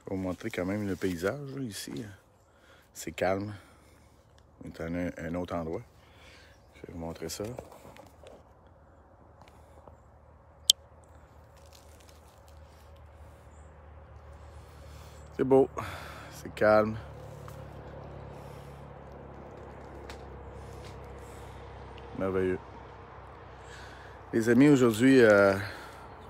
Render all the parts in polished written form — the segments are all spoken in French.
Je vais vous montrer quand même le paysage là, ici. C'est calme. On est à un autre endroit. Je vais vous montrer ça. C'est beau. C'est calme. Merveilleux. Les amis, aujourd'hui, je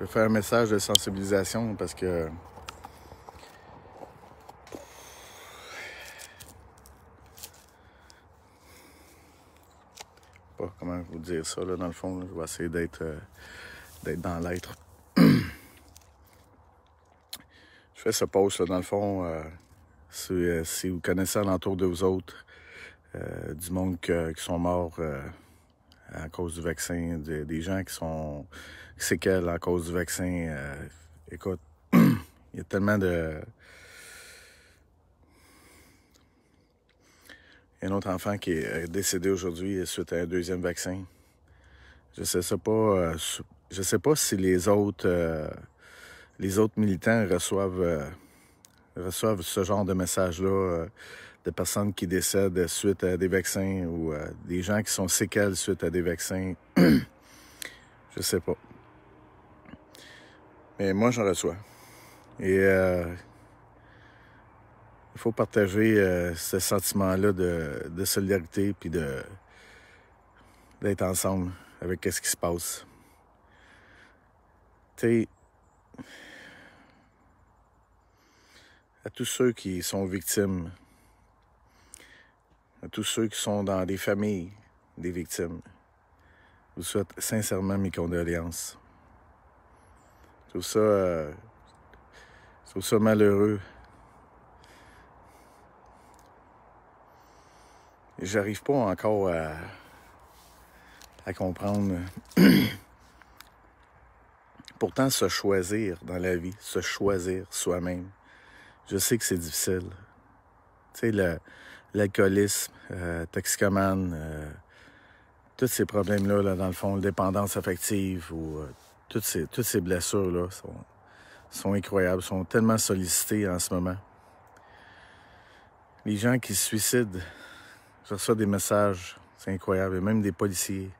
vais faire un message de sensibilisation parce que pas comment vous dire ça, là, dans le fond. Là. Je vais essayer d'être dans l'être. Je fais ce post, là, dans le fond, si vous connaissez alentour de vous autres du monde qui sont morts à cause du vaccin, des gens qui sont séquelles à cause du vaccin. Écoute, il y a tellement de... Il y a un autre enfant qui est décédé aujourd'hui suite à un deuxième vaccin. Je sais pas si les autres militants reçoivent ce genre de messages-là de personnes qui décèdent suite à des vaccins ou des gens qui sont séquelles suite à des vaccins. Je sais pas. Mais moi, j'en reçois. Et il faut partager ce sentiment-là de solidarité puis d'être ensemble avec ce qui se passe. Tu sais, à tous ceux qui sont victimes, à tous ceux qui sont dans des familles des victimes, je vous souhaite sincèrement mes condoléances. Je trouve ça malheureux. Et j'arrive pas encore à comprendre. Pourtant, se choisir dans la vie, se choisir soi-même, je sais que c'est difficile. Tu sais, l'alcoolisme, toxicomane, tous ces problèmes-là, là, dans le fond, dépendance affective ou toutes ces blessures-là sont incroyables, sont tellement sollicitées en ce moment. Les gens qui se suicident, je reçois des messages, c'est incroyable, et même des policiers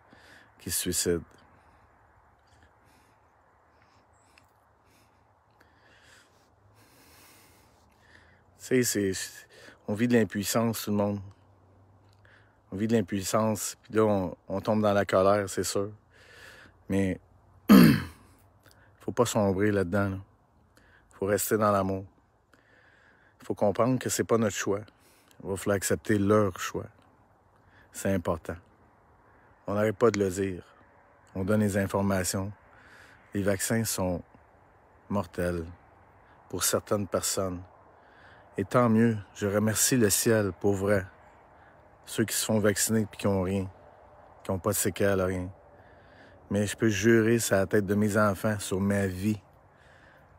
qui se suicident. Tu sais, on vit de l'impuissance, tout le monde. On vit de l'impuissance, puis là, on tombe dans la colère, c'est sûr. Mais faut pas sombrer là-dedans. Là. Faut rester dans l'amour. Faut comprendre que c'est pas notre choix. Il va falloir accepter leur choix. C'est important. On n'arrête pas de le dire. On donne les informations. Les vaccins sont mortels pour certaines personnes. Et tant mieux, je remercie le ciel, pour vrai. Ceux qui se font vacciner et qui n'ont rien, qui n'ont pas de séquelles, rien. Mais je peux jurer sur la tête de mes enfants, sur ma vie,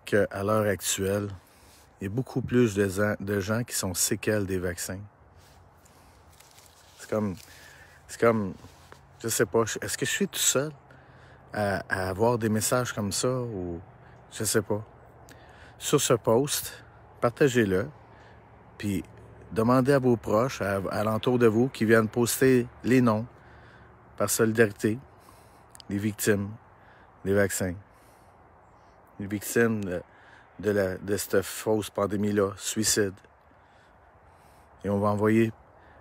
qu'à l'heure actuelle, il y a beaucoup plus de gens qui sont séquelles des vaccins. C'est comme, je sais pas, est-ce que je suis tout seul à avoir des messages comme ça ou je sais pas. Sur ce post, partagez-le, puis demandez à vos proches, à l'entour de vous, qui viennent poster les noms par solidarité des victimes des vaccins, les victimes de cette fausse pandémie-là, suicide. Et on va envoyer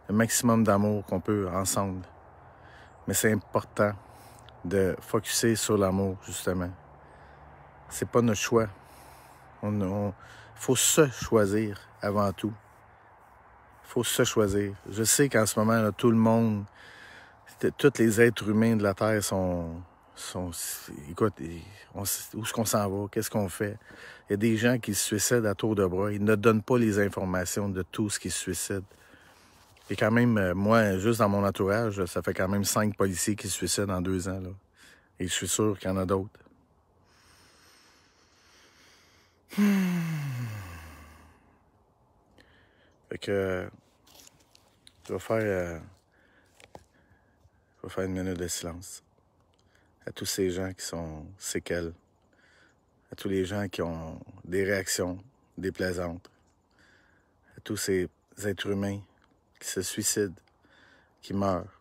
le maximum d'amour qu'on peut ensemble. Mais c'est important de focusser sur l'amour, justement. C'est pas notre choix. Il faut se choisir avant tout. Il faut se choisir. Je sais qu'en ce moment, là, tout le monde, tous les êtres humains de la Terre sont écoute, où est-ce qu'on s'en va? Qu'est-ce qu'on fait? Il y a des gens qui se suicident à tour de bras. Ils ne donnent pas les informations de tout ce qui se suicide. Et quand même, moi, juste dans mon entourage, ça fait quand même 5 policiers qui se suicident en 2 ans. Là. Et je suis sûr qu'il y en a d'autres. Fait que je vais faire une minute de silence à tous ces gens qui sont séquelles, à tous les gens qui ont des réactions, déplaisante à tous ces êtres humains qui se suicident, qui meurent.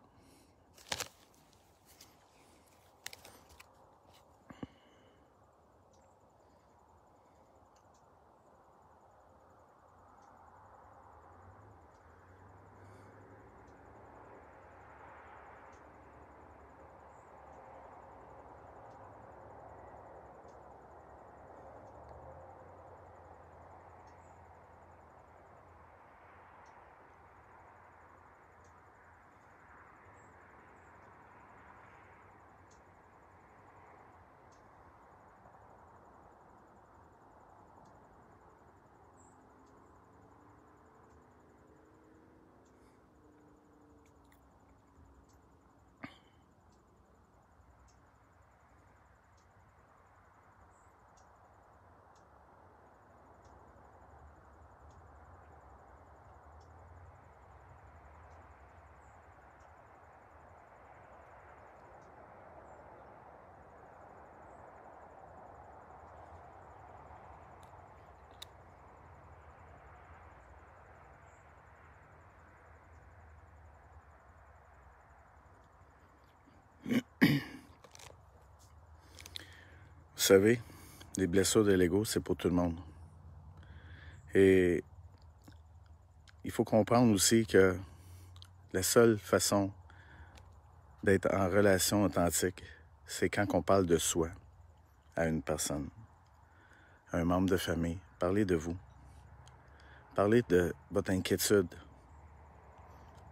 Vous savez, les blessures de l'ego, c'est pour tout le monde. Et il faut comprendre aussi que la seule façon d'être en relation authentique, c'est quand on parle de soi à une personne, à un membre de famille. Parlez de vous. Parlez de votre inquiétude.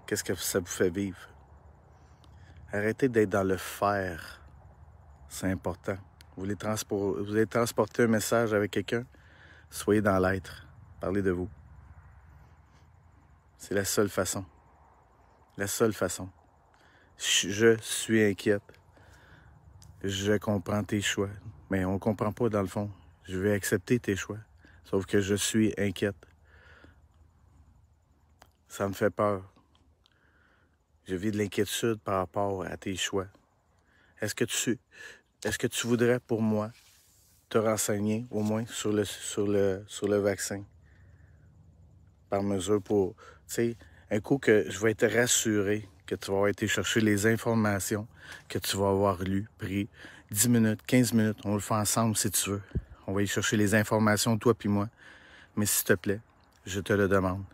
Qu'est-ce que ça vous fait vivre? Arrêtez d'être dans le faire. C'est important. Vous voulez transporter un message avec quelqu'un? Soyez dans l'être. Parlez de vous. C'est la seule façon. La seule façon. Je suis inquiète. Je comprends tes choix. Mais on ne comprend pas dans le fond. Je vais accepter tes choix. Sauf que je suis inquiète. Ça me fait peur. Je vis de l'inquiétude par rapport à tes choix. Est-ce que tu voudrais pour moi te renseigner au moins sur le vaccin? Par mesure pour, tu sais, un coup que je vais être rassuré que tu vas avoir été chercher les informations, que tu vas avoir lu, pris 10 minutes, 15 minutes, on le fait ensemble si tu veux. On va y chercher les informations, toi puis moi. Mais s'il te plaît, je te le demande.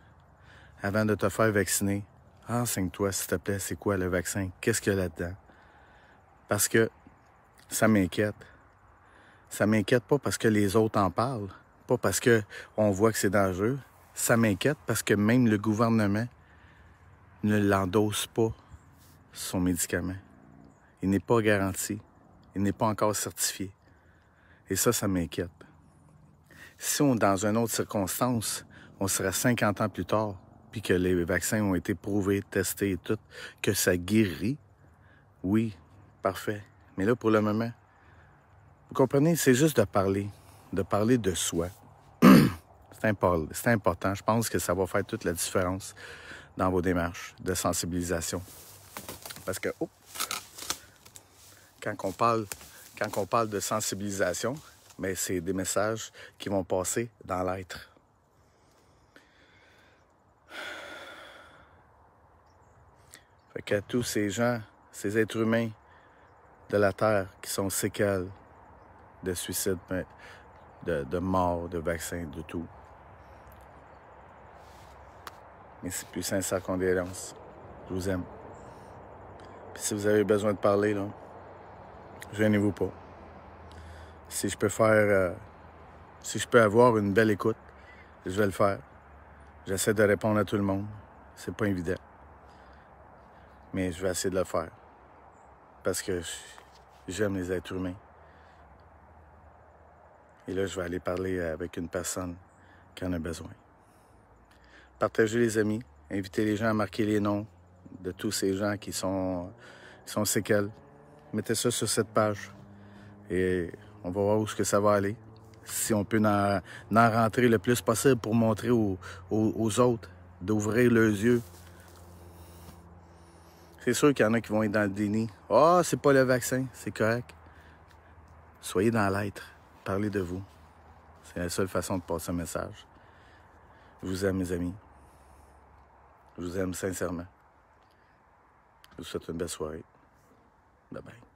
Avant de te faire vacciner, renseigne-toi, s'il te plaît, c'est quoi le vaccin? Qu'est-ce qu'il y a là-dedans? Parce que ça m'inquiète. Ça m'inquiète pas parce que les autres en parlent, pas parce qu'on voit que c'est dangereux. Ça m'inquiète parce que même le gouvernement ne l'endosse pas, son médicament. Il n'est pas garanti. Il n'est pas encore certifié. Et ça m'inquiète. Si dans une autre circonstance, on serait 50 ans plus tard, puis que les vaccins ont été prouvés, testés et tout, que ça guérit, oui, parfait. Mais là, pour le moment, vous comprenez, c'est juste de parler de soi. C'est important. Je pense que ça va faire toute la différence dans vos démarches de sensibilisation. Parce que, quand on parle de sensibilisation, bien, c'est des messages qui vont passer dans l'être. Fait qu'à tous ces gens, ces êtres humains de la Terre qui sont séquelles de suicide, de mort, de vaccins, de tout. Mais c'est plus sincère condoléances. Je vous aime. Puis si vous avez besoin de parler, là, gênez-vous pas. Si je peux avoir une belle écoute, je vais le faire. J'essaie de répondre à tout le monde. C'est pas évident. Mais je vais essayer de le faire. Parce que j'aime les êtres humains. Et là, je vais aller parler avec une personne qui en a besoin. Partagez les amis. Invitez les gens à marquer les noms de tous ces gens qui sont séquelles. Mettez ça sur cette page. Et on va voir où est-ce que ça va aller. Si on peut en rentrer le plus possible pour montrer aux autres, d'ouvrir leurs yeux. C'est sûr qu'il y en a qui vont être dans le déni. Ah, c'est pas le vaccin, c'est correct. Soyez dans l'être. Parlez de vous. C'est la seule façon de passer un message. Je vous aime, mes amis. Je vous aime sincèrement. Je vous souhaite une belle soirée. Bye bye.